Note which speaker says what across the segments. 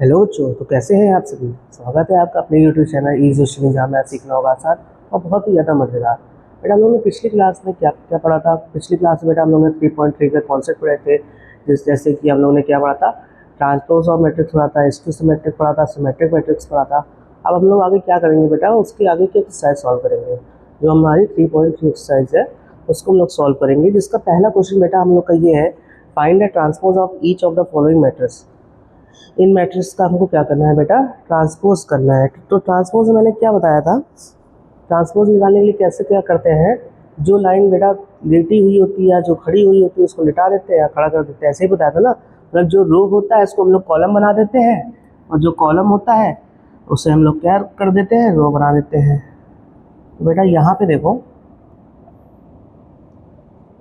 Speaker 1: Hello बच्चों, तो कैसे हैं आप सभी। स्वागत है आपका अपने यूट्यूब चैनल ईजी स्टडी, जहाँ मैं सीखना होगा आसान और बहुत ही ज़्यादा मज़ेदार। बेटा हम लोगों ने पिछली क्लास में क्या क्या पढ़ा था। पिछली क्लास में बेटा हम लोगों ने 3.3 का कॉन्सेप्ट पढ़े थे। जैसे कि हम लोगों ने क्या पढ़ा था, ट्रांसपोज ऑफ मैट्रिक्स पढ़ा था, स्क्यू सिमेट्रिक पढ़ा था, सिमेट्रिक मैट्रिक्स पढ़ा था। अब हम लोग आगे क्या करेंगे बेटा, उसके आगे की एक्सरसाइज सॉल्व करेंगे। जो हमारी 3.3 एक्सरसाइज है उसको हम लोग सॉल्व करेंगे, जिसका पहला क्वेश्चन बेटा हम लोग का ये है, find the transpose of each of the following matrix. In matrix का हमको क्या करना है बेटा, ट्रांसपोज करना है। तो ट्रांसपोज मैंने क्या बताया था, ट्रांसपोज निकालने के लिए कैसे क्या करते हैं, जो लाइन बेटा लेटी हुई होती है या जो खड़ी हुई होती है उसको लिटा देते हैं या खड़ा कर देते हैं, ऐसे ही बताया था ना। मतलब जो रो होता है इसको हम लोग कॉलम बना देते हैं, और जो कॉलम होता है उसे हम लोग क्या कर देते हैं, रो बना देते हैं। तो बेटा यहाँ पे देखो,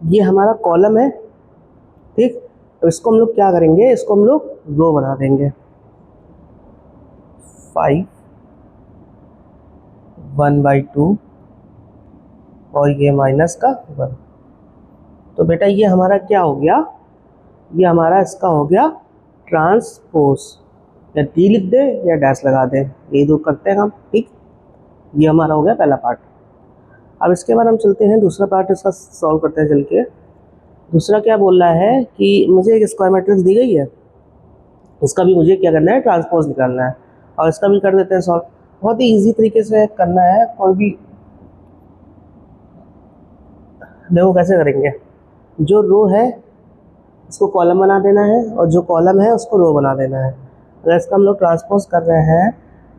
Speaker 1: ये हमारा कॉलम है, ठीक। तो इसको हम लोग क्या करेंगे, इसको हम लोग रो बना देंगे। 5 1/2 और ये माइनस का 1। तो बेटा ये हमारा क्या हो गया, ये हमारा इसका हो गया ट्रांसपोज। या टी लिख दे या डैश लगा दे, ये दो करते हैं हम, ठीक। ये हमारा हो गया पहला पार्ट। अब इसके बाद हम चलते हैं दूसरा पार्ट, इसका सॉल्व करते हैं चल के। दूसरा क्या बोल रहा है कि मुझे एक स्क्वायर मैट्रिक्स दी गई है, उसका भी मुझे क्या करना है, ट्रांसपोज निकालना है। और इसका भी कर देते हैं सॉल्व। बहुत ही ईजी तरीके से करना है, कोई भी देखो कैसे करेंगे। जो रो है उसको कॉलम बना देना है, और जो कॉलम है उसको रो बना देना है। अगर इसका हम लोग ट्रांसपोज कर रहे हैं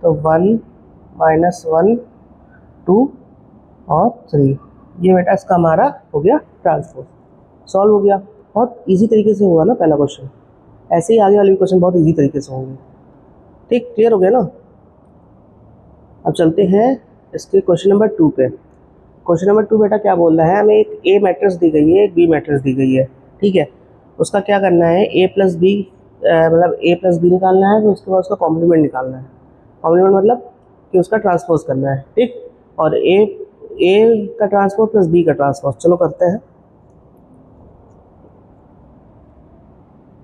Speaker 1: तो 1 -1 2 और 3, ये बेटा इसका हमारा हो गया ट्रांसपोज। सॉल्व हो गया, बहुत इजी तरीके से हुआ ना पहला क्वेश्चन। ऐसे ही आगे वाले भी क्वेश्चन बहुत इजी तरीके से होंगे, ठीक। क्लियर हो गया ना। अब चलते हैं इसके क्वेश्चन नंबर 2 पे। क्वेश्चन नंबर 2 बेटा क्या बोल रहा है, हमें एक ए मैट्रिक्स दी गई है, एक बी मैट्रिक्स दी गई है, ठीक है। उसका क्या करना है, ए प्लस बी, मतलब ए प्लस बी निकालना है, फिर उसके बाद उसका कॉम्प्लीमेंट निकालना है। कॉम्प्लीमेंट मतलब कि उसका ट्रांसपोज करना है, ठीक। और ए का ट्रांसपोज प्लस बी का ट्रांसपोज, चलो करते हैं।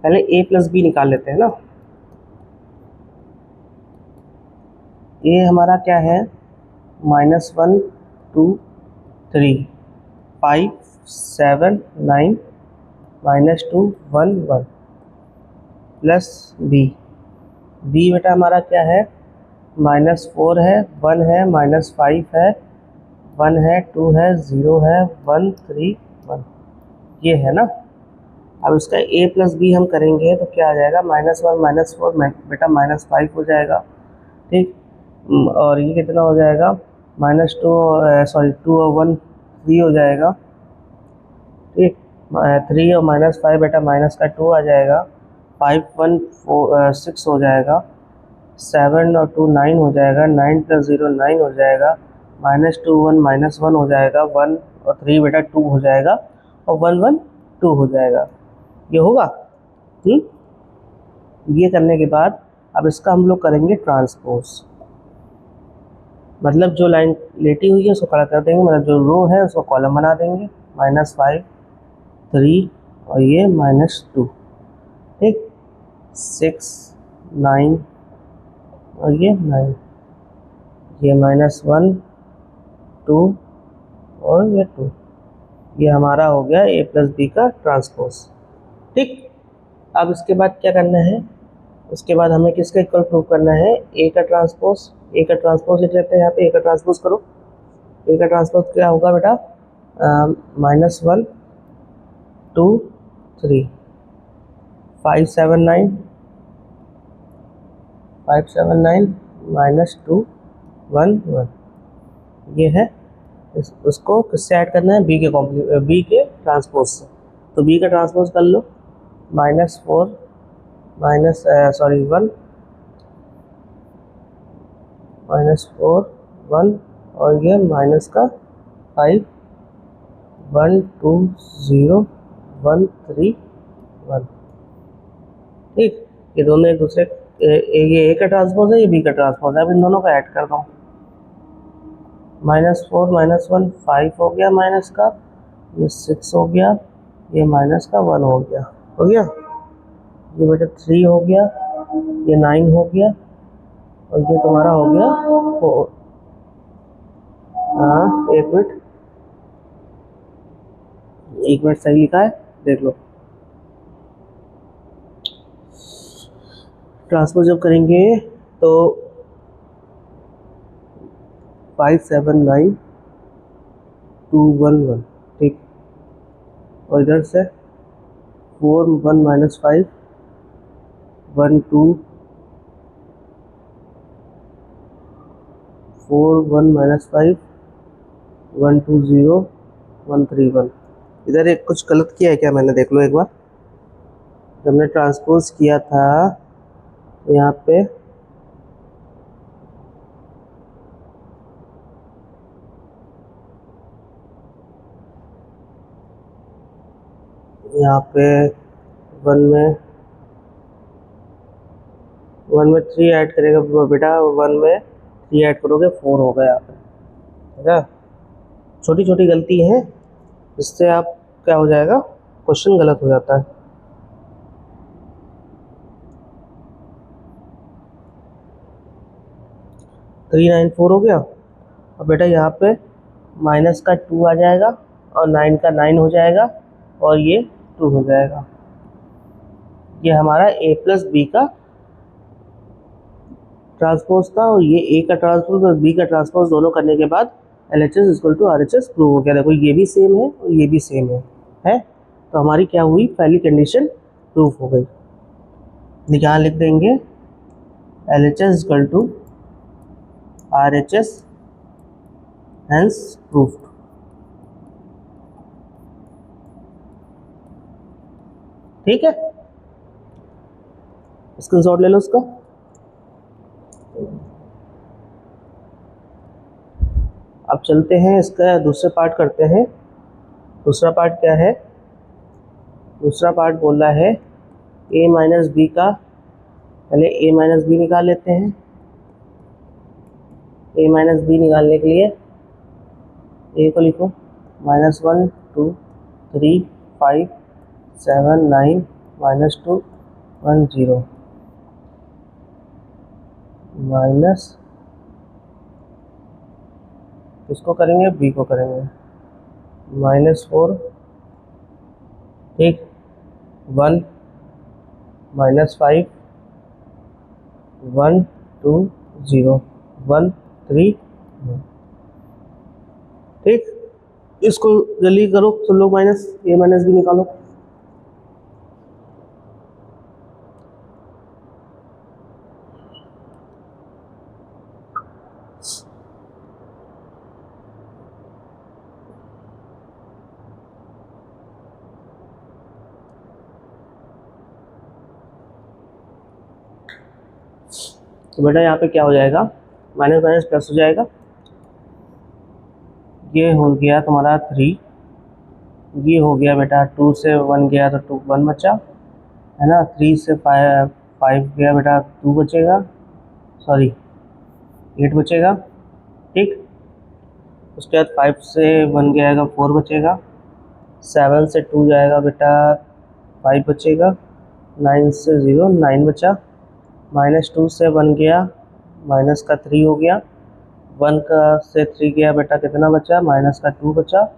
Speaker 1: पहले ए प्लस बी निकाल लेते हैं ना। ए हमारा क्या है, -1 2 3 5 7 9 -2 1 1 प्लस बी। बी बेटा हमारा क्या है, -4 है, 1 है, -5 है, 1 है, 2 है, 0 है, 1 3 1, ये है ना। अब इसका a प्लस बी हम करेंगे तो क्या आ जाएगा, -1 -4 बेटा -5 हो जाएगा, ठीक। और ये कितना हो जाएगा, -2 और 1 3 हो जाएगा, ठीक। 3 और -5 बेटा माइनस का 2 आ जाएगा, 5 1 4 6 हो जाएगा, 7 और 2 9 हो जाएगा, 9 + 0 9 हो जाएगा, -2 1 -1 हो जाएगा, 1 और 3 बेटा 2 हो जाएगा, और 1 1 2 हो जाएगा। ये होगा, ये करने के बाद अब इसका हम लोग करेंगे ट्रांसपोज। मतलब जो लाइन लेटी हुई है उसको खड़ा कर देंगे, मतलब जो रो है उसको कॉलम बना देंगे, -5 3 और ये -2, ठीक। 6 9 और ये 9, ये -1 2 और ये 2, ये हमारा हो गया a प्लस बी का ट्रांसपोज, ठीक। अब इसके बाद क्या करना है, उसके बाद हमें किसका इक्वल प्रूव करना है, a का ट्रांसपोज। a का ट्रांसपोज लिख लेते हैं यहाँ पे, a का ट्रांसपोज करो। a का ट्रांसपोज क्या होगा बेटा, -1 2 3 5 7 9 -2 1 1, ये है। उसको किससे ऐड करना है, बी के ट्रांसपोज से। तो बी का ट्रांसपोज कर लो, -4 1 -4 1 और ये माइनस का 5 1 2 0 1 3 1, ठीक। ये दोनों एक दूसरे, ये ए का ट्रांसपोज है, ये बी का ट्रांसपोज है। अब इन दोनों को ऐड कर दो, -4 -1 5 हो गया, माइनस का ये 6 हो गया, ये माइनस का 1 हो गया, ये बेटा 3 हो गया, ये 9 हो गया और ये तुम्हारा हो गया 4। हाँ, एक मिनट सही लिखा है, देख लो। ट्रांसफर जब करेंगे तो 579211, ठीक। और इधर से 4 1 माइनस 5 1 2 4 1 माइनस 5 1 2 0 1 3 1। इधर एक कुछ गलत किया है क्या मैंने, देख लो एक बार। जब हमने ट्रांसपोज किया था तो यहाँ पे वन में 3 ऐड करेगा बेटा, 1 में 3 ऐड करोगे 4 होगा यहाँ पे, है ना। छोटी छोटी गलती है, इससे आप क्या हो जाएगा, क्वेश्चन गलत हो जाता है। थ्री 9 4 हो गया। और बेटा यहाँ पे माइनस का 2 आ जाएगा और 9 का 9 हो जाएगा और ये 2 हो जाएगा। ये हमारा a प्लस बी का ट्रांसपोज था और ये a का ट्रांसपोज प्लस b का ट्रांसपोज दोनों करने के बाद LHS equal to RHS prove हो गया। देखो ये भी सेम है और ये भी सेम है। तो हमारी क्या हुई, पहली कंडीशन प्रूफ हो गई। यहाँ लिख देंगे LHS equal to RHS hence proof. ठीक है, स्क्रीनशॉट ले लो उसका। अब चलते हैं, इसका दूसरे पार्ट करते हैं। दूसरा पार्ट क्या है, दूसरा पार्ट बोल रहा है a माइनस बी का, पहले a माइनस बी निकाल लेते हैं। a माइनस बी निकालने के लिए a को लिखो -1 2 3 5 7 9 -2 1 0 माइनस, किसको करेंगे, b को करेंगे, -4, ठीक, 1 -5 1 2 0 1 3 ठीक। इसको जल्दी करो तुम लोग, a माइनस बी निकालो। तो बेटा यहाँ पे क्या हो जाएगा, माइनस माइनस प्लस हो जाएगा। ये हो गया तुम्हारा 3, ये हो गया बेटा 2 से 1 गया तो 2 1 बचा, है ना। 3 से 5 गया बेटा 2 बचेगा, सॉरी 8 बचेगा, ठीक। उसके बाद 5 से 1 गया 4 बचेगा, 7 से 2 जाएगा बेटा 5 बचेगा, 9 से 0 9 बचा, -2 से 1 गया, माइनस का 3 हो गया, 1 का से 3 गया बेटा कितना बचा, माइनस का 2 बचा,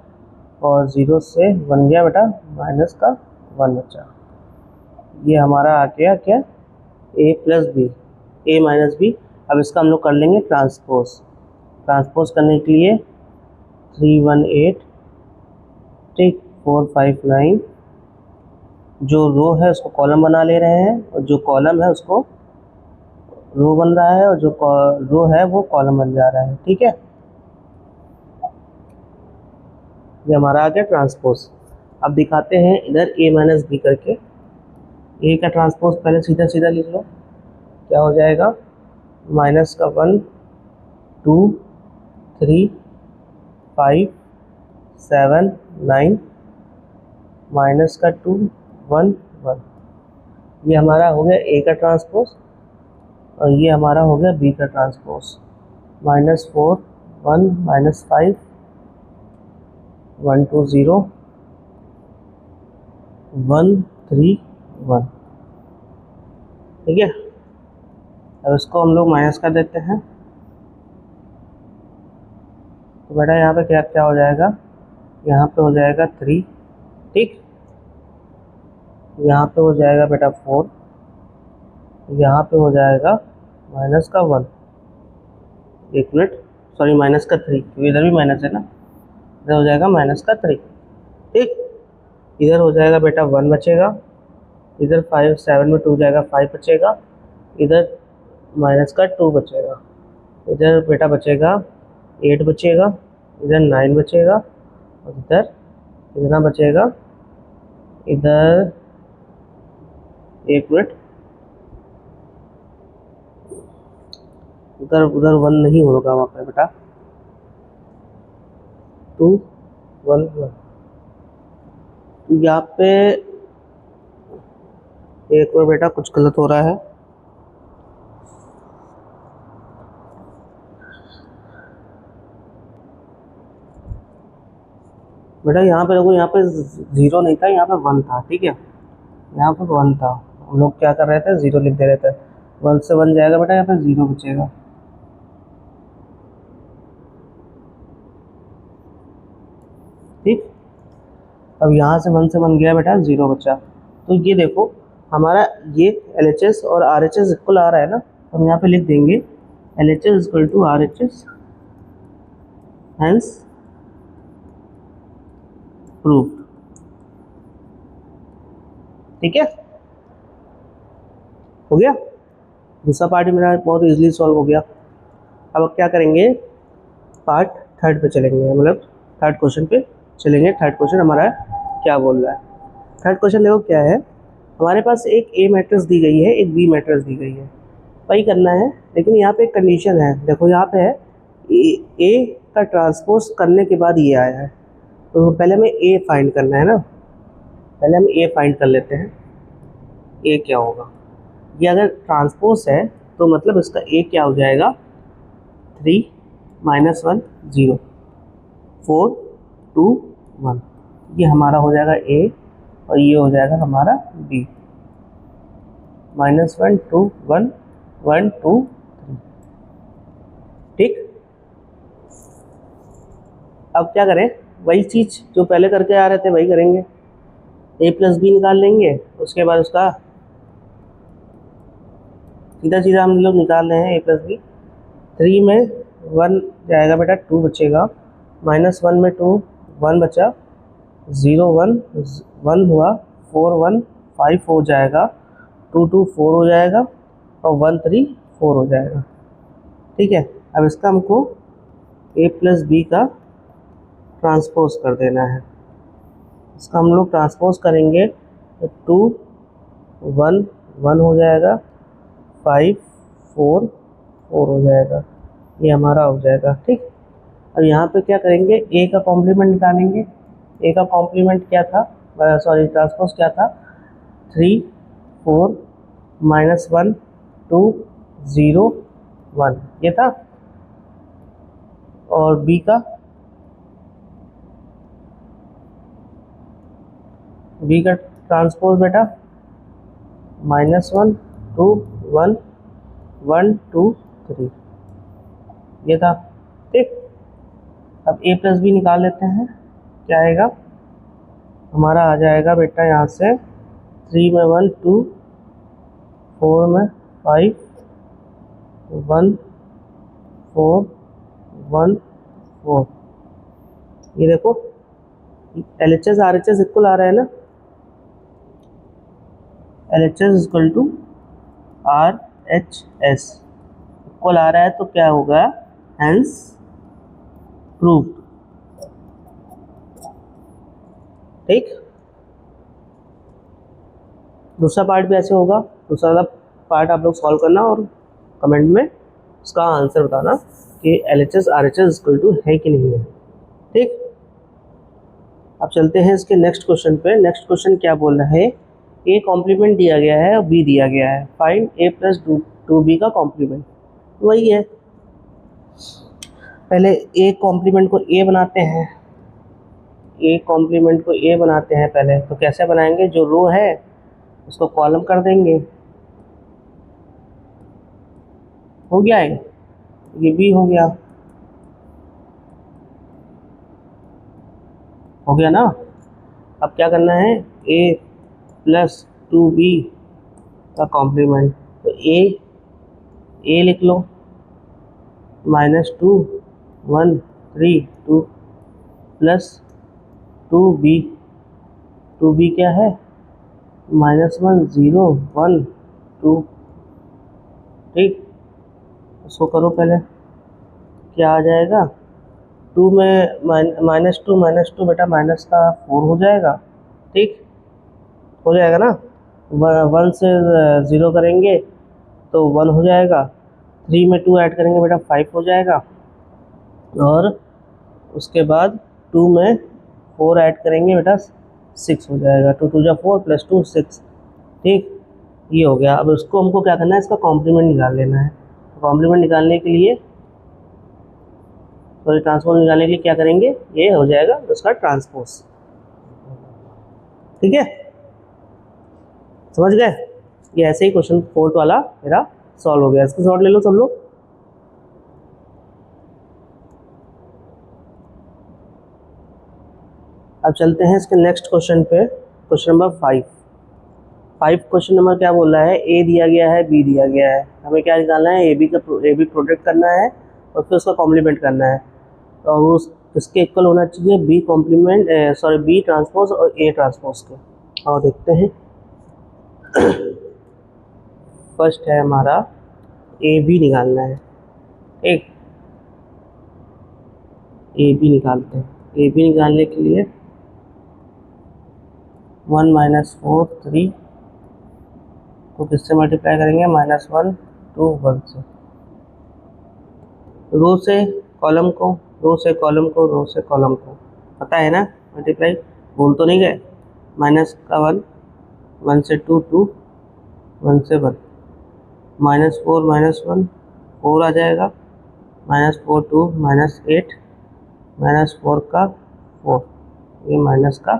Speaker 1: और 0 से 1 गया बेटा माइनस का 1 बचा। ये हमारा आ गया क्या, a plus b, a minus b. अब इसका हम लोग कर लेंगे ट्रांसपोज। ट्रांसपोज करने के लिए 3 1 8, ठीक, 4 5 9, जो रो है उसको कॉलम बना ले रहे हैं और जो कॉलम है उसको रो बन रहा है और जो रो है वो कॉलम बन जा रहा है, ठीक है। ये हमारा आ गया ट्रांसपोज। अब दिखाते हैं इधर a माइनस बी करके। a का ट्रांसपोज पहले सीधा सीधा लिख लो, क्या हो जाएगा, माइनस का 1 2 3 5 7 9 माइनस का 2 1 1। ये हमारा हो गया a का ट्रांसपोज और ये हमारा हो गया b का ट्रांसपोज। -4 1 -5 1 2 0 1 3 1, ठीक है। अब इसको हम लोग माइनस कर देते हैं। तो बेटा यहाँ पे क्या क्या हो जाएगा, यहाँ पे हो जाएगा 3, ठीक, यहाँ पे हो जाएगा बेटा 4, यहाँ पे हो जाएगा माइनस का 1, एक मिनट, सॉरी माइनस का 3, क्योंकि इधर भी माइनस है ना, इधर हो जाएगा माइनस का 3, ठीक। इधर हो जाएगा बेटा 1 बचेगा, इधर 5 7 में 2 जाएगा 5 बचेगा, इधर माइनस का 2 बचेगा, इधर बेटा बचेगा 8 बचेगा, इधर 9 बचेगा, और इधर कितना बचेगा, इधर एक मिनट, उधर उधर 1 नहीं होगा वहाँ पे बेटा, 2 1 1, तो यहाँ पे एक बार बेटा कुछ गलत हो रहा है। बेटा यहाँ पे देखो, यहाँ पे 0 नहीं था, यहाँ पे 1 था, ठीक है, यहाँ पे 1 था, हम लोग क्या कर रहे थे, 0 लिख दे रहे थे, 1 से 1 जाएगा बेटा, यहाँ पे 0 बचेगा, ठीक। अब यहाँ से 1 से 1 गया बेटा, 0 बचा। तो ये देखो हमारा ये LHS और RHS इक्वल आ रहा है ना, तो हम यहाँ पे लिख देंगे LHS equal to RHS, hence proved, ठीक है, हो गया। दूसरा पार्ट मेरा बहुत इजीली सॉल्व हो गया। अब क्या करेंगे, पार्ट थर्ड पे चलेंगे, मतलब थर्ड क्वेश्चन पे चलेंगे। थर्ड क्वेश्चन हमारा क्या बोल रहा है। थर्ड क्वेश्चन देखो क्या है, हमारे पास एक A मैट्रिक्स दी गई है, एक B मैट्रिक्स दी गई है, वही करना है, लेकिन यहाँ पे एक कंडीशन है। देखो यहाँ पे है A का ट्रांसपोज करने के बाद ये आया है, तो पहले हमें A फाइंड करना है ना, पहले हम A फाइंड कर लेते हैं। A क्या होगा, ये अगर ट्रांसपोज है तो मतलब इसका A क्या हो जाएगा, 3 -1 0 4 2 1, ये हमारा हो जाएगा A और ये हो जाएगा हमारा B, -1 2 1 1 2 3, ठीक। अब क्या करें, वही चीज़ जो पहले करके आ रहे थे वही करेंगे, A + B निकाल लेंगे, उसके बाद उसका सीधा सीधा हम लोग निकाल रहे हैं A + B। 3 में 1 जाएगा बेटा, 2 बचेगा, -1 में 2 1 बचा, 0 1 1 हुआ, 4 1 5 हो जाएगा, 2 2 4 हो जाएगा, और 1 3 4 हो जाएगा, ठीक है। अब इसका हमको A + B का ट्रांसपोज कर देना है। इसका हम लोग ट्रांसपोज करेंगे तो 2 1 1 हो जाएगा, 5 4 4 हो जाएगा, ये हमारा हो जाएगा, ठीक। अब यहाँ पे क्या करेंगे, A का कॉम्प्लीमेंट निकालेंगे। A का कॉम्प्लीमेंट क्या था, सॉरी ट्रांसपोज क्या था, 3 4 -1 2 0 1, ये था। और B का ट्रांसपोज बेटा -1 2 1 1 2 3, ये था, ठीक। अब A + B निकाल लेते हैं, क्या आएगा हमारा, आ जाएगा बेटा यहाँ से 3 में 1 2 4 में 5 1 4 1 4, ये देखो LHS RHS इक्वल आ रहा है ना, LHS equal to RHS equal आ रहा है, तो क्या होगा, हैंस प्रूव्ड, ठीक। दूसरा पार्ट भी ऐसे होगा, दूसरा पार्ट आप लोग सॉल्व करना और कमेंट में उसका आंसर बताना कि LHS RHS इक्वल टू है कि नहीं है, ठीक। अब चलते हैं इसके नेक्स्ट क्वेश्चन पे। नेक्स्ट क्वेश्चन क्या बोल रहा है, A कॉम्प्लीमेंट दिया गया है और B दिया गया है, फाइंड A + 2B का कॉम्प्लीमेंट। वही है, पहले A कॉम्प्लीमेंट को A बनाते हैं, A कॉम्प्लीमेंट को A बनाते हैं पहले। तो कैसे बनाएंगे, जो रो है उसको कॉलम कर देंगे, हो गया है, ये बी हो गया ना। अब क्या करना है, ए प्लस 2b का कॉम्प्लीमेंट, तो ए लिख लो -2 1 3 2 प्लस 2b क्या है -1 0 1 2, ठीक। उसको करो पहले, क्या आ जाएगा, 2 में -2 बेटा माइनस का 4 हो जाएगा, ठीक हो जाएगा ना। 1 से 0 करेंगे तो 1 हो जाएगा, 3 में 2 ऐड करेंगे बेटा 5 हो जाएगा, और उसके बाद 2 में 4 ऐड करेंगे बेटा 6 हो जाएगा। 2 2 जा 4 प्लस 2 6, ठीक ये हो गया। अब उसको हमको क्या करना है, इसका कॉम्प्लीमेंट निकाल लेना है। कॉम्प्लीमेंट निकालने के लिए, सॉरी ट्रांसपोज निकालने के लिए क्या करेंगे, ये हो जाएगा उसका ट्रांसपोज, ठीक है समझ गए। ये ऐसे ही क्वेश्चन 4 वाला मेरा सॉल्व हो गया। इसको शॉर्ट ले लो सब लोग। अब चलते हैं इसके नेक्स्ट क्वेश्चन पे, क्वेश्चन नंबर 5 क्वेश्चन नंबर क्या बोल रहा है, ए दिया गया है, बी दिया गया है, हमें क्या निकालना है, ए बी प्रोडक्ट करना है और फिर उसका कॉम्प्लीमेंट करना है। और उस इसके इक्वल होना चाहिए B complement, sorry B transpose और ए ट्रांसपोज के। और देखते हैं फर्स्ट है हमारा ए बी निकालना है, ठीक ए बी निकालते हैं। ए बी निकालने के लिए 1 - 4 3 को किससे मल्टीप्लाई करेंगे, -1 2 1 से, रो से कॉलम को, रो से कॉलम को, रो से कॉलम को, पता है ना मल्टीप्लाई, भूल तो नहीं गए। माइनस का 1 1 से 2 2 1 से 1, -4 -1 4 आ जाएगा, -4 2 -8 -4 का 4, ये माइनस का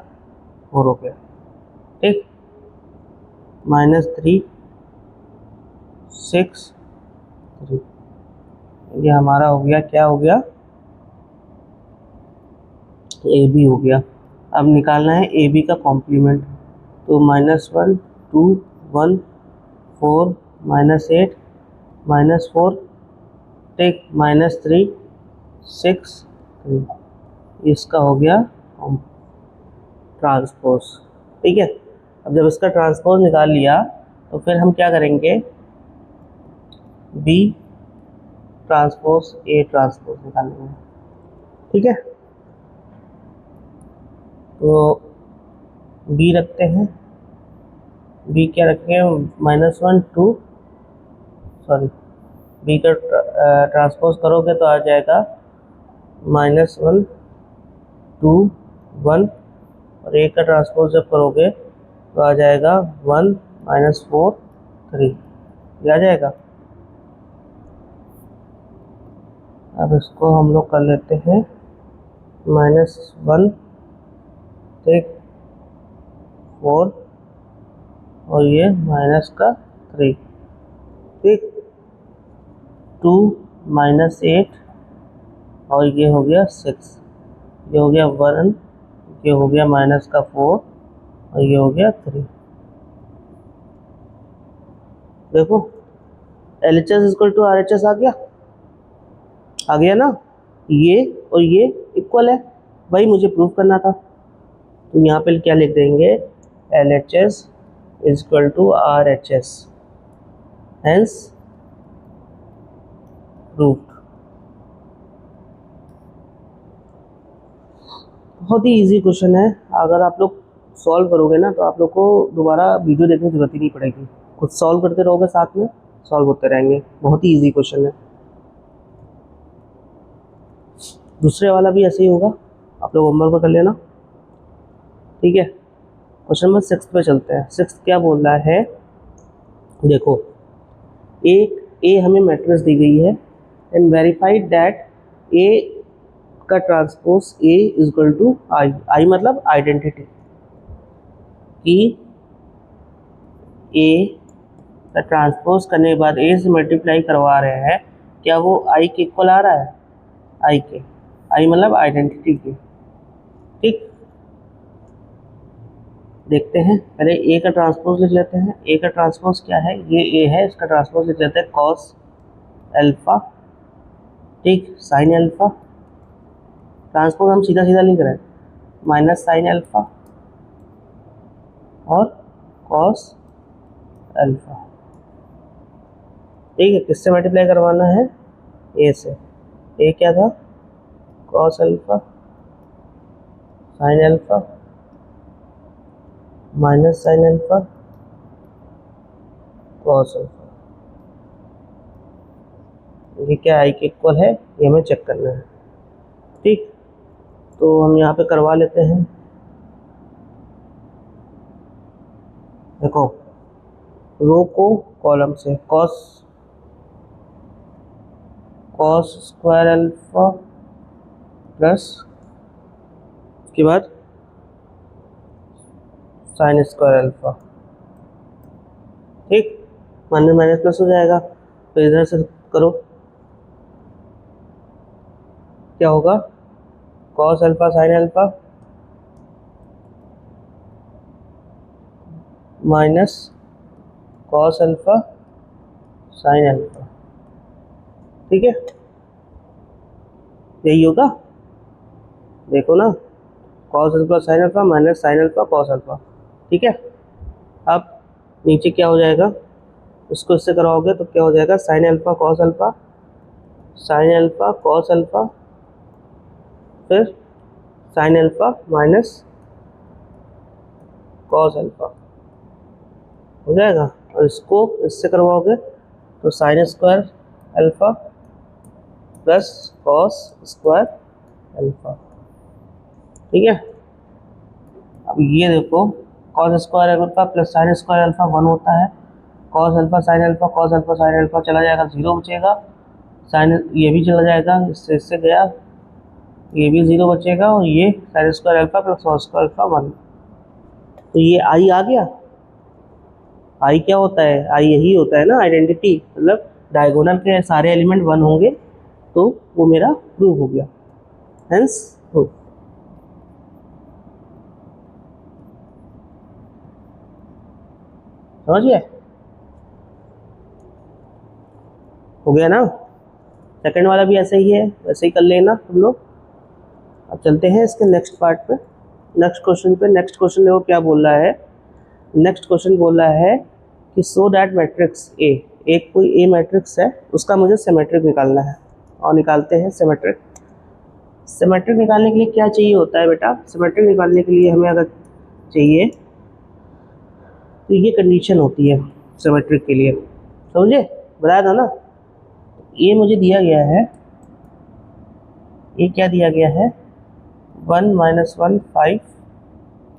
Speaker 1: 4 हो गया, ठीक। -3 6 3, ये हमारा हो गया, क्या हो गया, ए बी हो गया। अब निकालना है ए बी का कॉम्प्लीमेंट, तो -1 2 1 4 -8 -4, ठीक -3 6 3, इसका हो गया ट्रांसपोज, ठीक है। अब जब इसका ट्रांसपोज निकाल लिया तो फिर हम क्या करेंगे, बी ट्रांसपोज ए ट्रांसपोज निकालेंगे, ठीक है। तो बी रखते हैं, बी क्या रखेंगे, -1 2, सॉरी बी का ट्रांसपोज करोगे तो आ जाएगा -1 2 1, और ए का ट्रांसपोज जब करोगे तो आ जाएगा 1 -4 3, ये आ जाएगा। अब इसको हम लोग कर लेते हैं -1 ठीक 4, और ये माइनस का 3, ठीक 2 -8, और ये हो गया 6, ये हो गया 1, ये हो गया माइनस का 4, और ये हो गया 3। देखो LHS इक्वल टू RHS आ गया ना, ये और ये इक्वल है, भाई मुझे प्रूव करना था। तो यहाँ पे क्या लिख देंगे, LHS is equal to RHS, hence proved. बहुत ही इजी क्वेश्चन है, अगर आप लोग सॉल्व करोगे ना तो आप लोग को दोबारा वीडियो देखने की जरूरत ही नहीं पड़ेगी, खुद सॉल्व करते रहोगे, साथ में सॉल्व होते रहेंगे। बहुत ही इजी क्वेश्चन है। दूसरे वाला भी ऐसे ही होगा, आप लोग होमवर्क कर लेना, ठीक है। क्वेश्चन नंबर 6 पे चलते हैं। 6 क्या बोल रहा है, देखो ए हमें मैट्रिक्स दी गई है, एंड वेरीफाइड दैट ए का transpose A is equal to I मतलब आइडेंटिटी, कि ए का ट्रांसपोज करने के बाद ए से मल्टीप्लाई करवा रहे हैं क्या वो आई के इक्वल आ रहा है? आई के, आई मतलब आइडेंटिटी के। ठीक, देखते हैं पहले ए का ट्रांसपोज लिख लेते हैं। ए का ट्रांसपोज क्या है? ये ए है, इसका ट्रांसपोज लिख लेते हैं कॉस अल्फा। ठीक, साइन अल्फा, ट्रांसपोज हम सीधा सीधा लिख रहे हैं, माइनस साइन अल्फा और कॉस अल्फा। ठीक है, किससे मल्टीप्लाई करवाना है? ए से। ए क्या था? Cos alpha sine alpha minus sine alpha cos alpha. ये क्या आई के इक्वल है? ये हमें चेक करना है। ठीक, तो हम यहाँ पे करवा लेते हैं। देखो, रो को कॉलम से कॉस स्क्वायर अल्फा प्लस उसके बाद साइन स्क्वायर अल्फा। ठीक, माइनस माइनस प्लस हो जाएगा, तो इधर से करो, क्या होगा? Cos alpha sine alpha minus cos alpha sine alpha. ठीक है, यही होगा। देखो ना, cos alpha sine alpha minus sine alpha cos alpha. ठीक है, अब नीचे क्या हो जाएगा? इसको इससे करवाओगे तो क्या हो जाएगा? Sine alpha cos alpha, sine alpha cos alpha, फिर sine alpha minus cos alpha हो जाएगा। और इसको इससे करवाओगे तो sine square alpha plus cos square alpha. ठीक है, अब ये देखो, cos square alpha plus sine square alpha 1 होता है, cos alpha sine alpha cos alpha sine alpha चला जाएगा, 0 बचेगा, साइन ये भी चला जाएगा, इससे गया, ये भी 0 बचेगा, और ये sign square alpha plus cos square alpha 1। तो ये आई आ गया। आई क्या होता है? आई यही होता है ना, आइडेंटिटी, मतलब डायगोनल के सारे एलिमेंट 1 होंगे तो वो मेरा प्रूव हो गया, हेंस प्रूव। समझिए, हो गया ना? सेकंड वाला भी ऐसे ही है, वैसे ही कर लेना तुम लोग। अब चलते हैं इसके नेक्स्ट पार्ट पे, नेक्स्ट क्वेश्चन पे। नेक्स्ट क्वेश्चन देखो क्या बोल रहा है। नेक्स्ट क्वेश्चन बोल रहा है कि सो दैट मैट्रिक्स ए, एक कोई ए मैट्रिक्स है, उसका मुझे सिमेट्रिक निकालना है। और निकालते हैं सिमेट्रिक। सिमेट्रिक निकालने के लिए क्या चाहिए होता है बेटा? सिमेट्रिक निकालने के लिए हमें अगर चाहिए तो ये कंडीशन होती है सिमेट्रिक के लिए, समझे? बताया था ना। ये मुझे दिया गया है, ये क्या दिया गया है? 1 -1 5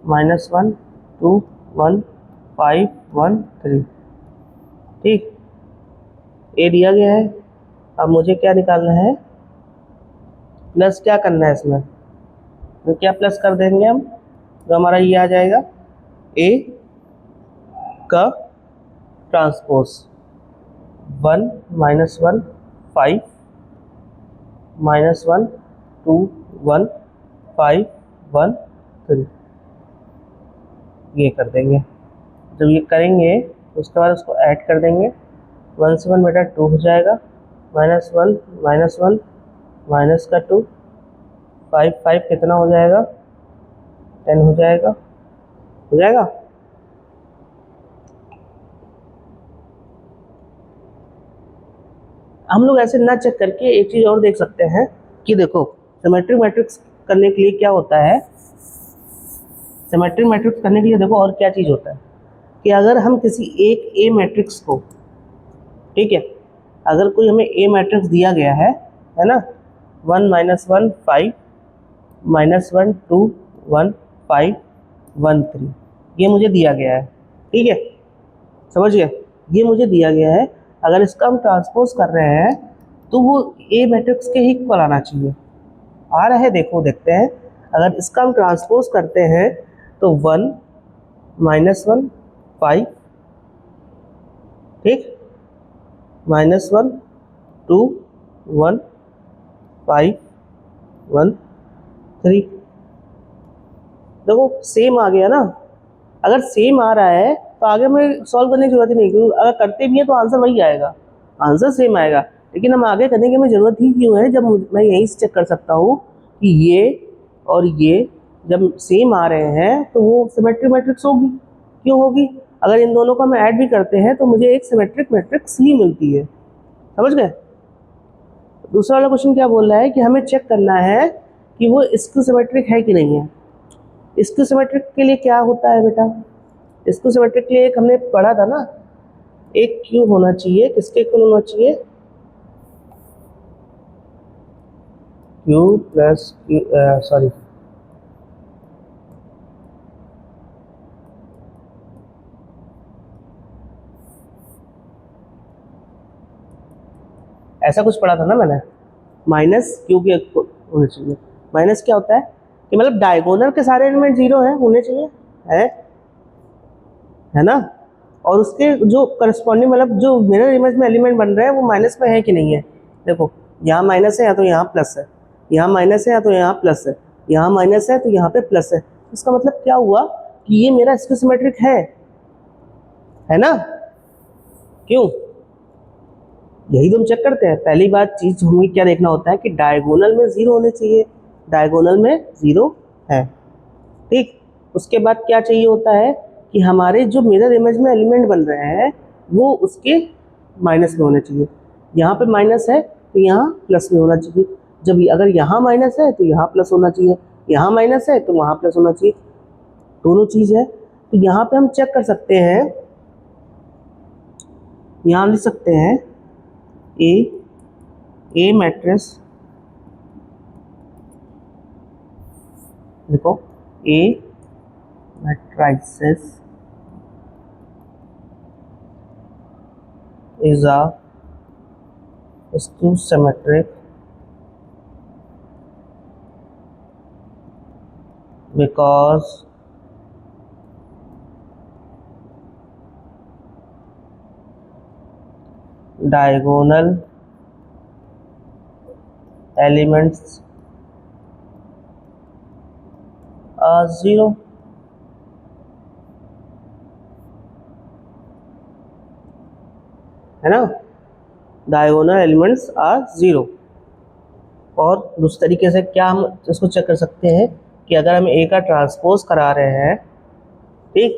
Speaker 1: -1 2 1 5 1 3। ठीक, ये दिया गया है। अब मुझे क्या निकालना है? प्लस क्या करना है इसमें? तो क्या प्लस कर देंगे हम, तो हमारा ये आ जाएगा ए का ट्रांसपोज 1 -1 5 -1 2 1 5 1 3, ये कर देंगे। जब ये करेंगे उसके बाद उसको ऐड कर देंगे, 1 से 1 बेटा 2 हो जाएगा, -1 -1 माइनस का 2, 5 5 कितना हो जाएगा? 10 हो जाएगा, हो जाएगा। हम लोग ऐसे ना चेक करके एक चीज़ और देख सकते हैं कि देखो, सिमेट्रिक मैट्रिक्स करने के लिए क्या होता है? सिमेट्रिक मैट्रिक्स करने के लिए देखो और क्या चीज़ होता है कि अगर हम किसी एक ए मैट्रिक्स को, ठीक है, अगर कोई हमें ए मैट्रिक्स दिया गया है ना, 1 -1 5 -1 2 1 5 1 3, ये मुझे दिया गया है। ठीक है, समझिए, ये मुझे दिया गया है। अगर इसका हम ट्रांसपोज कर रहे हैं तो वो ए मैट्रिक्स के ही इक्वल आना चाहिए। आ रहा है, देखो देखते हैं। अगर इसका हम ट्रांसपोज करते हैं तो 1 -1 5, ठीक, -1 2 1 5 1 3। देखो सेम आ गया ना। अगर सेम आ रहा है तो आगे में सॉल्व करने की जरूरत ही नहीं, क्योंकि अगर करते भी है तो आंसर वही आएगा, आंसर सेम आएगा। लेकिन हम आगे करने की हमें ज़रूरत ही क्यों है, जब मैं यहीं से चेक कर सकता हूँ कि ये और ये जब सेम आ रहे हैं तो वो सिमेट्रिक मैट्रिक्स होगी। क्यों होगी? अगर इन दोनों को हम ऐड भी करते हैं तो मुझे एक सिमेट्रिक मैट्रिक्स ही मिलती है। समझ गए? दूसरा वाला क्वेश्चन क्या बोल रहा है कि हमें चेक करना है कि वो स्क्यू सिमेट्रिक है कि नहीं है। स्क्यू सिमेट्रिक के लिए क्या होता है बेटा? स्क्यू सिमेट्रिक के लिए एक हमने पढ़ा था ना, एक क्यूब होना चाहिए, किसके इक्वल होना चाहिए? क्यूब प्लस सॉरी ऐसा कुछ पढ़ा था ना मैंने, माइनस क्यू के होने चाहिए। माइनस क्या होता है कि मतलब डायगोनल के सारे एलिमेंट जीरो हैं, होने चाहिए, है ना। और उसके जो करस्पॉन्डिंग मतलब जो मिरर इमेज में एलिमेंट बन रहे हैं वो माइनस में है कि नहीं है। देखो यहाँ माइनस है या तो यहाँ प्लस है, यहाँ माइनस है या तो यहाँ प्लस है, यहाँ माइनस है तो यहाँ पे प्लस है। इसका मतलब क्या हुआ कि ये मेरा स्क्यू सिमेट्रिक है ना। क्यों? यही तो हम चेक करते हैं। पहली बात चीज हमें क्या देखना होता है कि डायगोनल में जीरो होने चाहिए, डायगोनल में जीरो है, ठीक। उसके बाद क्या चाहिए होता है कि हमारे जो मिरर इमेज में एलिमेंट बन रहे हैं वो उसके माइनस में होने चाहिए। यहाँ पे माइनस है तो यहाँ प्लस में होना चाहिए। जब अगर यहाँ माइनस है तो यहाँ प्लस होना चाहिए, यहाँ माइनस है तो वहाँ प्लस होना चाहिए, दोनों चीज़ है। तो यहाँ पे हम चेक कर सकते हैं, यहाँ लिख सकते हैं ए मैट्रिक्स, देखो ए matrices is a skew symmetric because diagonal elements are zero। है ना, डायगोनल एलिमेंट्स आर जीरो। और दूसरे तरीके से क्या हम इसको चेक कर सकते हैं कि अगर हम ए का ट्रांसपोज करा रहे हैं, ठीक,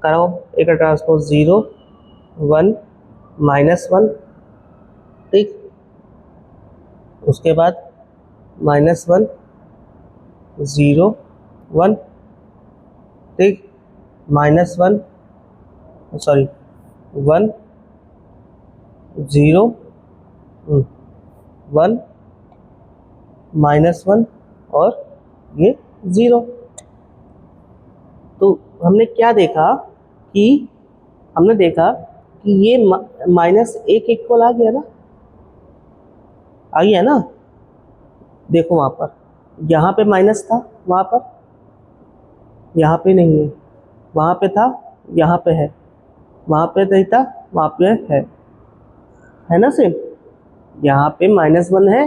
Speaker 1: कराओ ए का ट्रांसपोज 0 1 -1, ठीक, उसके बाद -1 0 1, ठीक, -1 सॉरी 1 0 1 -1 और ये 0। तो हमने क्या देखा कि हमने देखा कि ये -1 इक्वल आ गया ना, आ गया ना। देखो वहाँ पर, यहाँ पे माइनस था, वहाँ पर, यहाँ पे नहीं है, वहाँ पे था, यहाँ पे है, वहाँ पे नहीं था, वहाँ पे है ना सेम। यहाँ पे -1 है,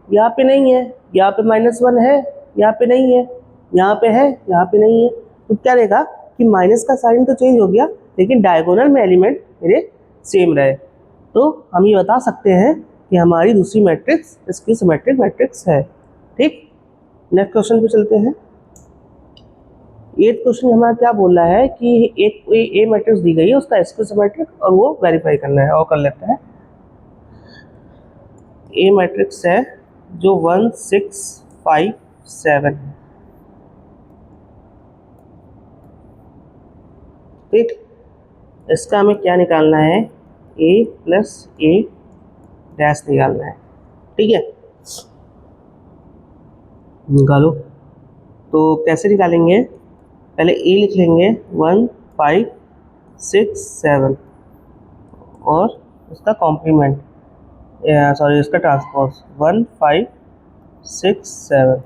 Speaker 1: यहाँ पे नहीं है, यहाँ पे -1 है, यहाँ पे नहीं है, यहाँ पे है, यहाँ पे नहीं है। तो क्या देखा कि माइनस का साइन तो चेंज हो गया लेकिन डायगोनल में एलिमेंट मेरे सेम रहे। तो हम ये बता सकते हैं कि हमारी दूसरी मैट्रिक्स स्क्यू सिमेट्रिक मैट्रिक्स है, ठीक। नेक्स्ट क्वेश्चन पे चलते हैं। 8th क्वेश्चन हमारा क्या बोल रहा है कि एक ए मैट्रिक्स दी गई है, उसका स्क्यू सिमेट्रिक और वो वेरीफाई करना है, और कर लेते हैं। ए मैट्रिक्स है जो 1 6 5 7 है, ठीक। इसका हमें क्या निकालना है, a प्लस ए डैश निकालना है, ठीक है। निकालो। तो कैसे निकालेंगे, पहले a लिख लेंगे 1 5 6 7 और उसका कॉम्प्लीमेंट, सॉरी इसका ट्रांसपोज 1 5 6 7।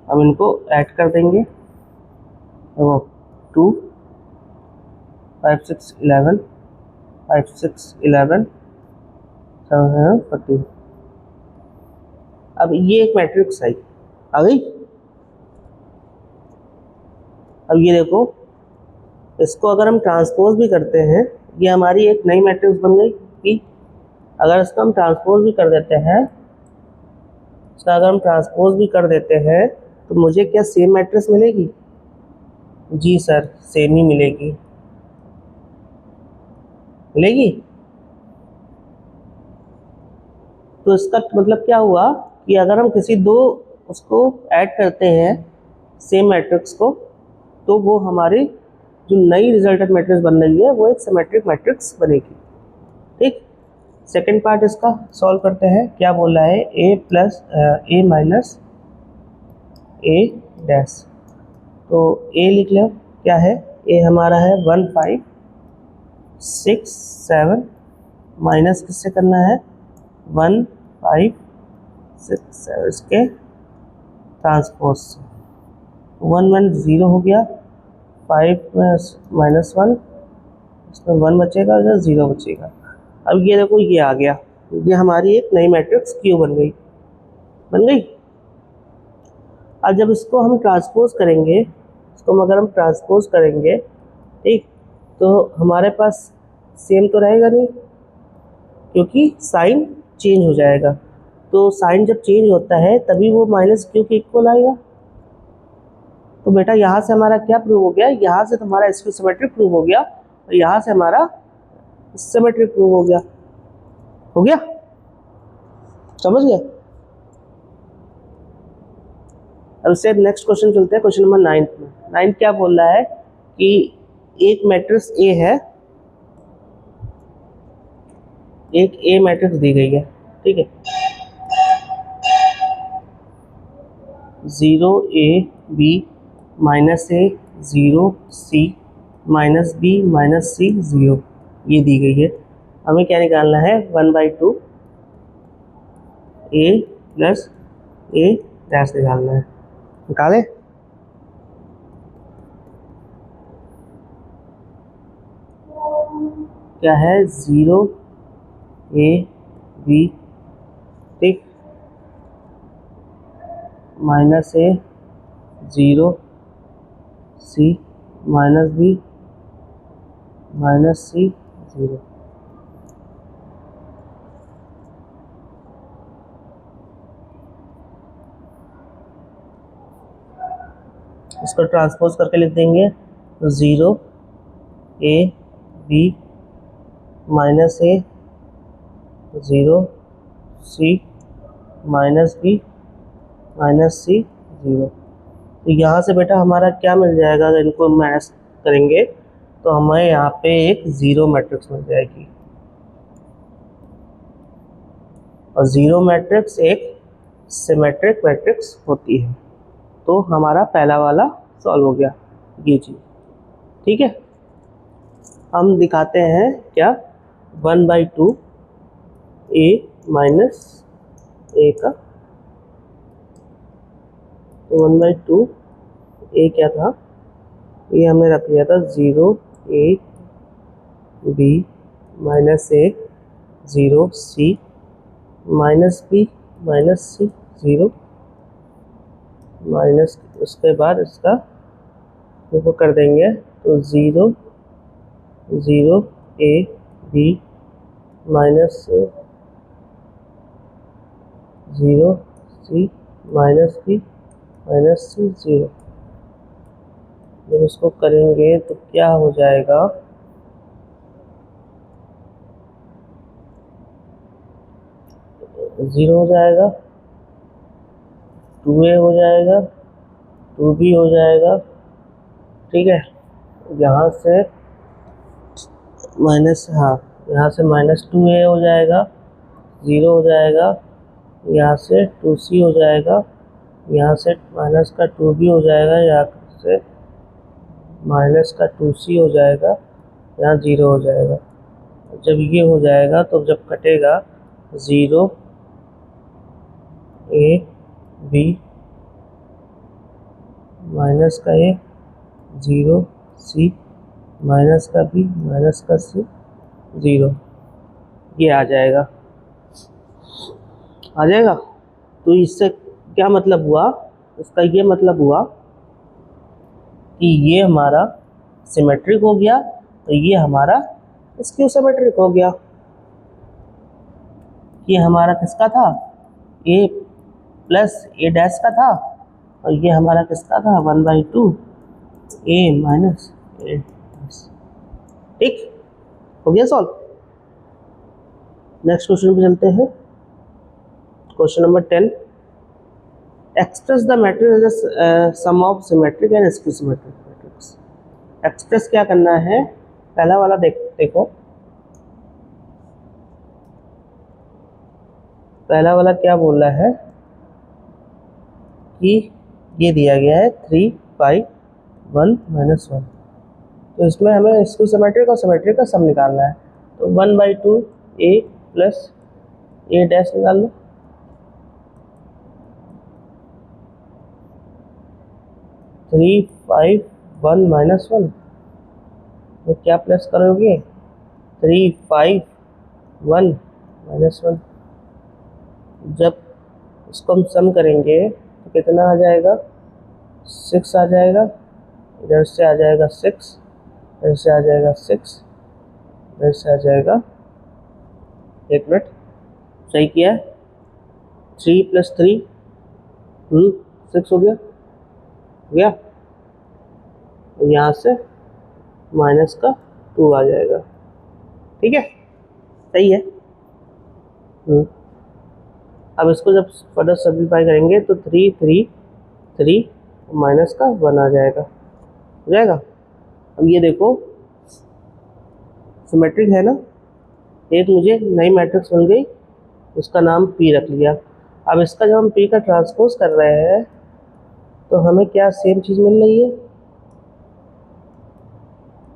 Speaker 1: हम इनको ऐड कर देंगे, देखो 2 5 6 11 5 6 11 14। अब ये एक मैट्रिक्स आई आ गई। अब ये देखो, इसको अगर हम ट्रांसपोज भी करते हैं, ये हमारी एक नई मैट्रिक्स बन गई कि अगर इसको हम ट्रांसपोज भी कर देते हैं, इसका अगर हम ट्रांसपोज भी कर देते हैं तो मुझे क्या सेम मैट्रिक्स मिलेगी? जी सर, सेम ही मिलेगी। तो इसका मतलब क्या हुआ कि अगर हम किसी दो उसको ऐड करते हैं सेम मैट्रिक्स को, तो वो हमारी जो नई रिजल्टेंट मैट्रिक्स बन रही है वो एक सिमेट्रिक मैट्रिक्स बनेगी। ठीक, सेकेंड पार्ट इसका सॉल्व करते हैं। क्या बोल रहा है? a minus a dash. तो a लिख लो, क्या है? a हमारा है 1 5 6 7 माइनस किससे करना है? 1 5 6 7 इसके ट्रांसपोज से। 1 1 0 हो गया, 5 माइनस 1, इसमें 1 बचेगा, इधर 0 बचेगा। अब ये देखो, ये आ गया, ये हमारी एक नई मैट्रिक्स क्यू बन गई। अब जब इसको हम ट्रांसपोज करेंगे, इसको अगर हम ट्रांसपोज करेंगे, ठीक, तो हमारे पास सेम तो रहेगा नहीं, क्योंकि साइन चेंज हो जाएगा। तो साइन जब चेंज होता है तभी वो माइनस क्यू के इक्वल आएगा। तो बेटा यहाँ से हमारा क्या प्रूव हो गया? यहाँ से हमारा इसकी सिमेट्रिक प्रूव हो गया, और यहाँ से हमारा सिमेट्रिक प्रूव हो गया। समझ गए? अब इससे नेक्स्ट क्वेश्चन चलते हैं, क्वेश्चन नंबर 9 में। 9 क्या बोल रहा है कि एक मैट्रिक्स ए है, एक ए मैट्रिक्स दी गई है, ठीक है, 0 a b minus a 0 c minus b minus c 0, ये दी गई है। हमें क्या निकालना है? 1/2 a प्लस a डैश निकालना है। निकालें? क्या है? 0 a b, ठीक, minus a 0 c minus b minus c 0। इसको ट्रांसपोज करके लिख देंगे, 0 a b minus a 0 c minus b minus c 0। तो यहाँ से बेटा हमारा क्या मिल जाएगा? अगर इनको माइनस करेंगे तो हमें यहाँ पे एक 0 मैट्रिक्स मिल जाएगी, और 0 मैट्रिक्स एक सिमेट्रिक मैट्रिक्स होती है। तो हमारा पहला वाला सॉल्व हो गया, ये चीज़, ठीक है। हम दिखाते हैं क्या? 1/2 a माइनस a का, तो 1/2 a क्या था? ये हमने रख लिया था 0 a b minus a 0 c minus b minus c 0, minus उसके बाद इसका वो कर देंगे, तो 0 0 a b minus 0 c minus b minus c 0। जब इसको करेंगे तो क्या हो जाएगा? जीरो हो जाएगा, 2a हो जाएगा, 2b हो जाएगा, ठीक है। यहाँ से माइनस, हाँ, यहाँ से माइनस 2a हो जाएगा, 0 हो जाएगा, यहाँ से 2c हो जाएगा, यहाँ से माइनस का 2b हो जाएगा, यहाँ से माइनस का 2c हो जाएगा, यहाँ 0 हो जाएगा। जब ये हो जाएगा तो जब कटेगा 0 a b माइनस का a 0 c माइनस का b माइनस का c 0, ये आ जाएगा। आ जाएगा। तो इससे क्या मतलब हुआ, इसका ये मतलब हुआ कि ये हमारा सिमेट्रिक हो गया, तो ये हमारा स्क्यू सिमेट्रिक हो गया। ये हमारा किसका था, ए प्लस ए डैश का था, और ये हमारा किसका था 1/2 ए माइनस ए डैश। ठीक हो गया सॉल्व। नेक्स्ट क्वेश्चन पे चलते हैं। Question number 10, express the matrix as sum of symmetric and skew symmetric matrix. Express क्या करना है, पहला वाला देखो, पहला वाला क्या बोल रहा है कि ये दिया गया है 3, 5, 1 - 1। तो इसमें हमें स्क्यू सिमेट्रिक और सिमेट्रिक का सम निकालना है। तो 1/2 ए प्लस ए डैश निकाल लो। 3, 5, 1 - 1, ये क्या प्लस करोगे, 3, 5, 1 - 1। जब इसको हम सम करेंगे तो कितना आ जाएगा, 6 आ जाएगा। इधर से आ जाएगा 6, इधर से आ जाएगा 6, इधर से आ जाएगा, एक मिनट, सही किया है, 3 + 3 6 हो गया। तो यहाँ से माइनस का 2 आ जाएगा। ठीक है, सही है। अब इसको जब फर्दर सिंप्लीफाई करेंगे तो 3, 3, 3 माइनस का 1 आ जाएगा, हो जाएगा। अब ये देखो सिमेट्रिक है ना, एक मुझे नई मैट्रिक्स मिल गई, उसका नाम P रख लिया। अब इसका जब हम P का ट्रांसपोज कर रहे हैं तो हमें क्या सेम चीज़ मिल रही है,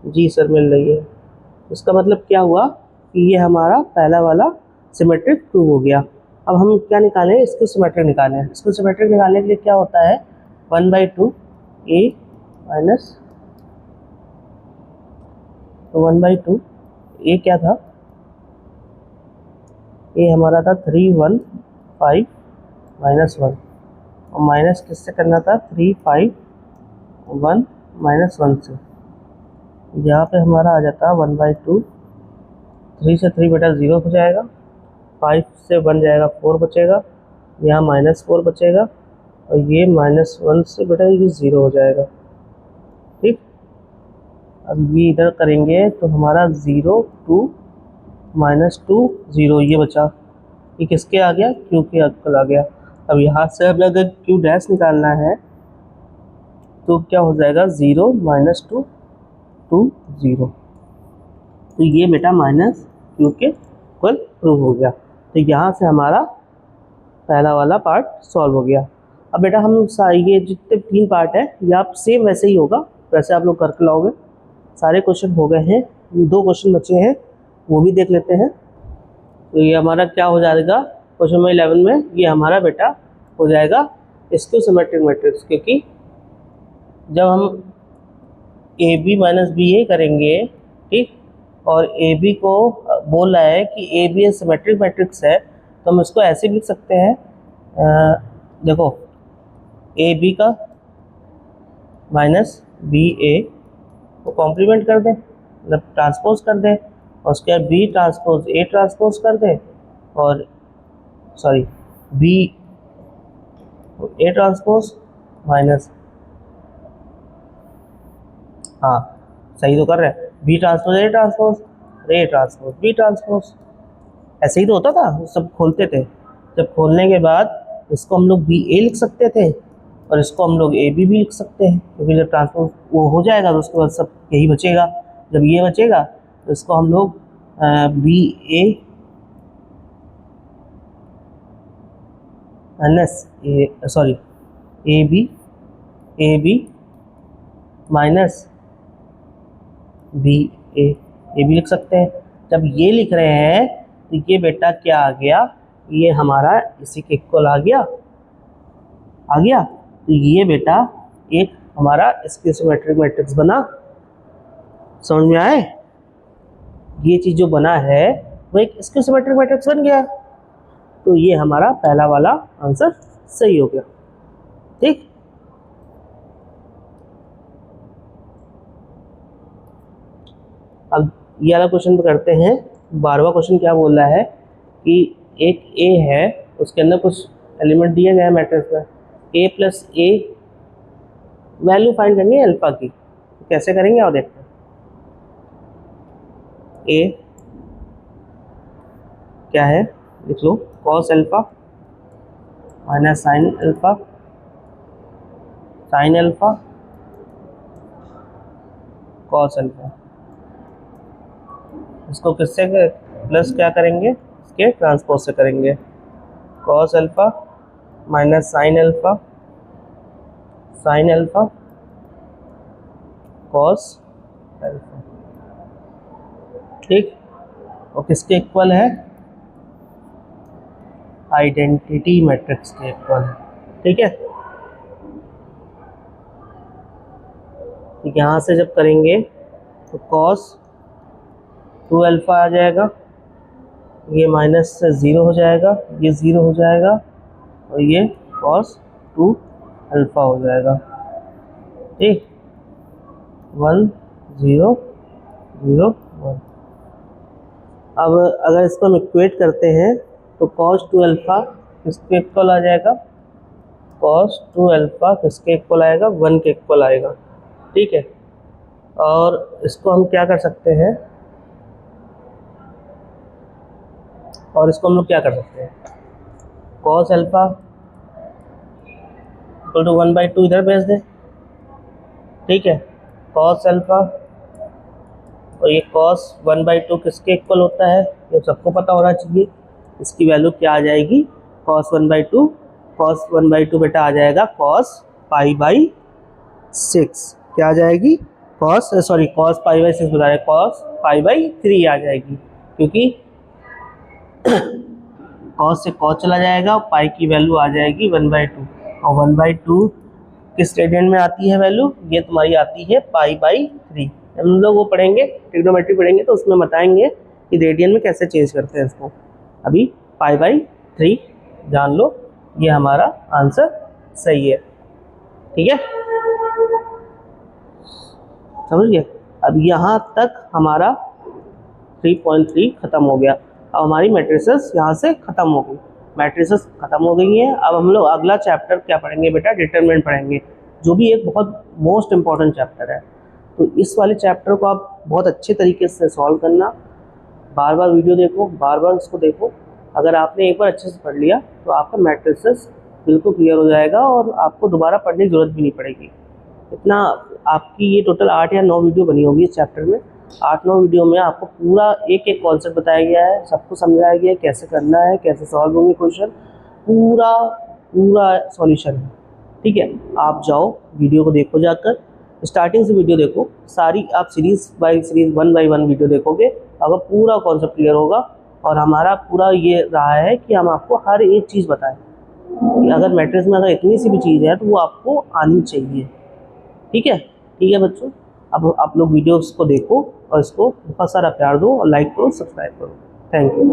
Speaker 1: जी सर मिल रही है। इसका मतलब क्या हुआ कि ये हमारा पहला वाला सिमेट्रिक प्रूव हो गया। अब हम क्या निकालें, इसको सिमेट्रिक निकालें। इसको सिमेट्रिक निकालने के लिए क्या होता है, 1/2 ए माइनस 1/2 ए क्या था, ए हमारा था 3, 1, 5 - 1, और माइनस किससे करना था, 3, 5, 1 - 1 से। यहाँ पे हमारा आ जाता है 1/2, 3 से 3 बेटा 0 हो जाएगा, 5 से 1 जाएगा 4 बचेगा, यहाँ -4 बचेगा, और ये -1 से बेटा ये 0 हो जाएगा। ठीक, अब ये इधर करेंगे तो हमारा 0, 2, -2, 0 ये बचा, ये किसके आ गया, क्यू के अंकल आ गया। अब यहाँ से अब अगर क्यू डैश निकालना है तो क्या हो जाएगा, 0 -2, 2, 0। तो ये बेटा माइनस क्यू के इक्वल प्रूव हो गया। तो यहाँ से हमारा पहला वाला पार्ट सॉल्व हो गया। अब बेटा हम ये जितने 3 पार्ट है ये आप सेम वैसे ही होगा, वैसे आप लोग करके लाओगे। सारे क्वेश्चन हो गए हैं, 2 क्वेश्चन बचे हैं, वो भी देख लेते हैं। तो ये हमारा क्या हो जाएगा, क्वेश्चन नंबर 11 में ये हमारा बेटा हो जाएगा स्क्यू सिमेट्रिक मैट्रिक्स, क्योंकि जब हम ए बी माइनस बी ए करेंगे, ठीक, और ए बी को बोल रहा है कि ए बी सिमेट्रिक मैट्रिक्स है, तो हम इसको ऐसे भी लिख सकते हैं, देखो ए बी का माइनस बी ए को कॉम्प्लीमेंट कर दें, मतलब ट्रांसपोज कर दें, और उसके बाद बी ट्रांसपोज ए ट्रांसपोज कर दें, और sorry B A transpose minus, हाँ सही तो कर रहे हैं, B transpose A transpose B transpose, ऐसे ही तो होता था, सब खोलते थे। जब खोलने के बाद इसको हम लोग बी ए लिख सकते थे और इसको हम लोग ए बी भी लिख सकते हैं, क्योंकि जब ट्रांसपोज वो हो जाएगा तो उसके बाद सब यही बचेगा। जब ये बचेगा तो इसको हम लोग B A minus sorry A B minus B A भी लिख सकते हैं। जब ये लिख रहे हैं तो ये बेटा क्या आ गया, ये हमारा इसी के इक्वल आ गया। तो ये बेटा एक हमारा स्क्यू सिमेट्रिक मैट्रिक्स बना। समझ में आए, ये चीज़ जो बना है वो एक स्क्यू सिमेट्रिक मैट्रिक्स बन गया। तो ये हमारा पहला वाला आंसर सही हो गया। ठीक, अब ये वाला क्वेश्चन करते हैं। 12वां क्वेश्चन क्या बोल रहा है कि एक ए है, उसके अंदर कुछ एलिमेंट दिए गए हैं मैट्रिक्स में, ए प्लस ए वैल्यू फाइंड करनी है अल्फा की। कैसे करेंगे और देखते हैं। ए क्या है, लिख लो, cos alpha minus sine alpha, sine alpha cos alpha. इसको किससे प्लस क्या करेंगे, इसके ट्रांसपोज से करेंगे। Cos alpha minus sine alpha, sine alpha cos alpha. ठीक, और किसके इक्वल है, आइडेंटिटी मैट्रिक्स के इक्वल है। ठीक है, यहाँ से जब करेंगे तो कॉस 2 अल्फा आ जाएगा, ये माइनस से 0 हो जाएगा, ये 0 हो जाएगा, और ये कॉस 2 अल्फा हो जाएगा। ठीक, 1 0 0 1। अब अगर इसको हम इक्वेट करते हैं तो कॉस 2 अल्फा किसके इक्वल आ जाएगा, कॉस 2 अल्फा किसके इक्वल आएगा, 1 के इक्वल आएगा। ठीक है, और इसको हम क्या कर सकते हैं, और इसको हम लोग क्या कर सकते हैं, कॉस अल्फा इक्वल टू 1/2 इधर भेज दें। ठीक है, कॉस अल्फा और ये कॉस 1/2 किसके इक्वल होता है, ये सबको पता होना चाहिए। इसकी वैल्यू क्या आ जाएगी, कॉस 1/2, कॉस 1/2 बेटा आ जाएगा कॉस π/6। क्या आ जाएगी, कॉस π/6 बता रहे, कॉस π/3 आ जाएगी, क्योंकि कॉस से कॉस चला जाएगा, पाई की वैल्यू आ जाएगी 1/2, और 1/2 किस रेडियन में आती है वैल्यू, ये तुम्हारी आती है π/3। हम लोग वो पढ़ेंगे, ट्रिग्नोमेट्री पढ़ेंगे, तो उसमें बताएंगे कि रेडियन में कैसे चेंज करते हैं इसको। अभी π/3 जान लो, ये हमारा आंसर सही है। ठीक है, समझ गए। अब यहाँ तक हमारा 3.3 खत्म हो गया। अब हमारी मैट्रिसेस यहाँ से खत्म हो गई, मैट्रिसेस खत्म हो गई हैं। अब हम लोग अगला चैप्टर क्या पढ़ेंगे बेटा, डिटरमिनेंट पढ़ेंगे, जो भी एक बहुत मोस्ट इम्पॉर्टेंट चैप्टर है। तो इस वाले चैप्टर को आप बहुत अच्छे तरीके से सॉल्व करना, बार बार वीडियो देखो, बार बार इसको देखो। अगर आपने एक बार अच्छे से पढ़ लिया तो आपका मैट्रिसेस बिल्कुल क्लियर हो जाएगा और आपको दोबारा पढ़ने की ज़रूरत भी नहीं पड़ेगी। इतना आपकी ये टोटल 8 या 9 वीडियो बनी होगी इस चैप्टर में। 8-9 वीडियो में आपको पूरा एक एक कॉन्सेप्ट बताया गया है, सबको समझाया गया है कैसे करना है, कैसे सॉल्व होंगे क्वेश्चन, पूरा सॉल्यूशन है। ठीक है, आप जाओ वीडियो को देखो, जाकर स्टार्टिंग से वीडियो देखो सारी, आप series by series 1 by 1 video देखोगे, अगर पूरा कॉन्सेप्ट क्लियर होगा। और हमारा पूरा ये रहा है कि हम आपको हर एक चीज़ बताएं कि अगर मैट्रिक्स में अगर इतनी सी भी चीज़ है तो वो आपको आनी चाहिए। ठीक है बच्चों, अब आप लोग वीडियोस को देखो और इसको बहुत सारा प्यार दो और लाइक करो, सब्सक्राइब करो। Thank you.